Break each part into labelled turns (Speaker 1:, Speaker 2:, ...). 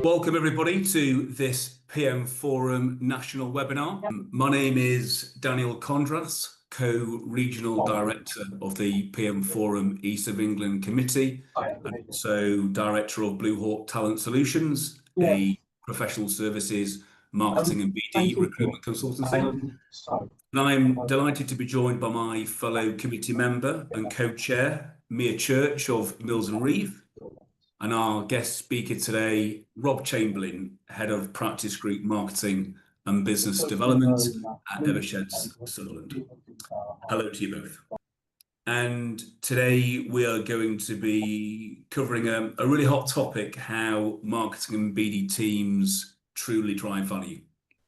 Speaker 1: Welcome everybody to this PM Forum national webinar. My name is Daniel Condras, Co-Regional Director of the PM Forum East of England Committee, and also Director of Blue Hawk Talent Solutions, a professional services, marketing and BD recruitment consultancy. And I'm delighted to be joined by my fellow committee member and co-chair, Mia Church of Mills and Reeve, and our guest speaker today, Rob Chamberlain, Head of Practice Group Marketing and Business Development at Eversheds Sutherland. Hello to you both. And today we are going to be covering a really hot topic, how marketing and BD teams truly drive value.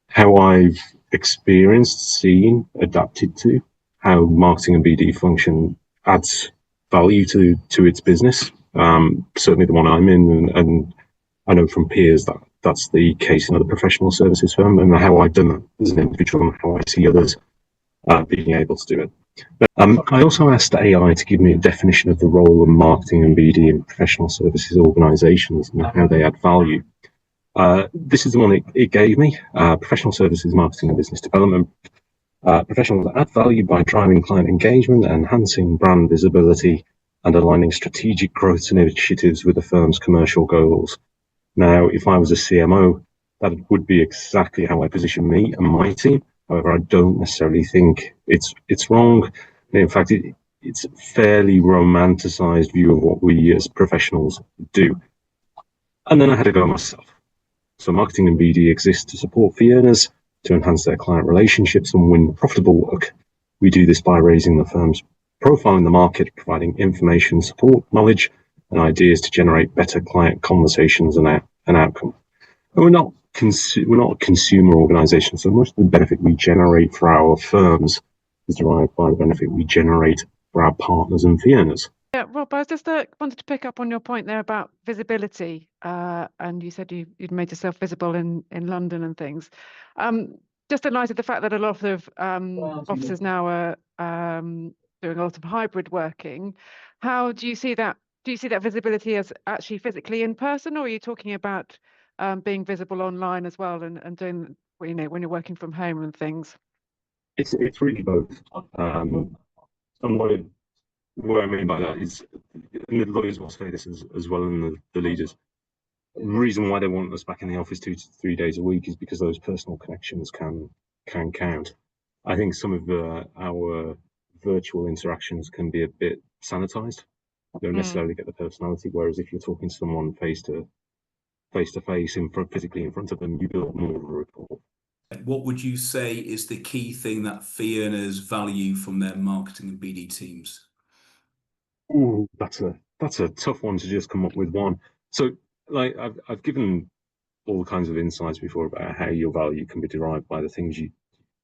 Speaker 2: How I've experienced, seen, adapted to how marketing and BD function adds value to its business. Certainly the one I'm in, and I know from peers that that's the case in other professional services firm, and how I've done that as an individual and how I see others being able to do it. But, I also asked AI to give me a definition of the role of marketing and BD in professional services organisations and how they add value. This is the one it gave me, professional services, marketing and business development. Professionals add value by driving client engagement, enhancing brand visibility, and aligning strategic growth initiatives with the firm's commercial goals. Now, if I was a CMO, that would be exactly how I position me and my team. However, I don't necessarily think it's wrong. In fact, it's a fairly romanticized view of what we as professionals do. And then I had to go myself. So marketing and BD exist to support fee earners, to enhance their client relationships and win profitable work. We do this by raising the firm's profile in the market, providing information, support, knowledge, and ideas to generate better client conversations and outcome. And we're not a consumer organisation, so much of the benefit we generate for our firms is derived by the benefit we generate for our partners and fee earners.
Speaker 3: Yeah, Rob, I just wanted to pick up on your point there about visibility, and you said you'd made yourself visible in London and things. Just in light of the fact that a lot of offices now are doing a lot of hybrid working, how do you see that? Do you see that visibility as actually physically in person, or are you talking about being visible online as well and doing, when you're working from home and things?
Speaker 2: It's really both. And what I mean by that is, and the lawyers will say this as well, and the leaders. The reason why they want us back in the office 2 to 3 days a week is because those personal connections can count. I think some of our virtual interactions can be a bit sanitized. You don't necessarily get the personality, whereas if you're talking to someone face to face, physically in front of them, you build more of a rapport.
Speaker 1: What would you say is the key thing that fee earners value from their marketing and BD teams?
Speaker 2: Ooh, that's a tough one to just come up with one. So, like I've given all kinds of insights before about how your value can be derived by the things you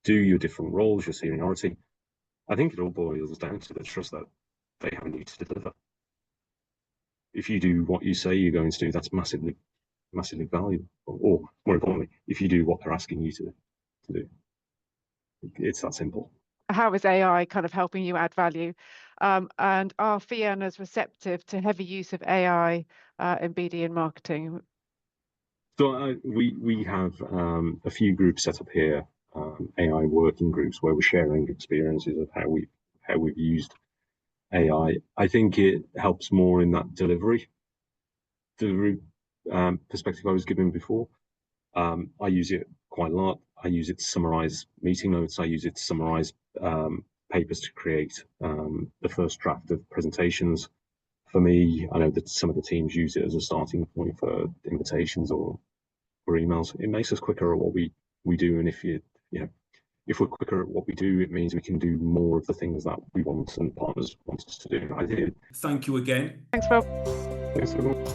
Speaker 2: do, your different roles, your seniority. I think it all boils down to the trust that they have in you to deliver. If you do what you say you're going to do, that's massively valuable. Or more importantly, if you do what they're asking you to do, it's that simple.
Speaker 3: How is AI kind of helping you add value? And are fee earners receptive to heavy use of AI in BD and marketing?
Speaker 2: So we have a few groups set up here, AI working groups, where we're sharing experiences of how we've used AI. I think it helps more in that delivery perspective I was given before. I use it quite a lot. I use it to summarize meeting notes. I use it to summarize papers to create the first draft of presentations. For me, I know that some of the teams use it as a starting point for invitations or emails. It makes us quicker at what we do, and if we're quicker at what we do, it means we can do more of the things that we want and partners want us to do. I do.
Speaker 1: Thank you again.
Speaker 3: Thanks, Rob.
Speaker 2: Thanks, everyone.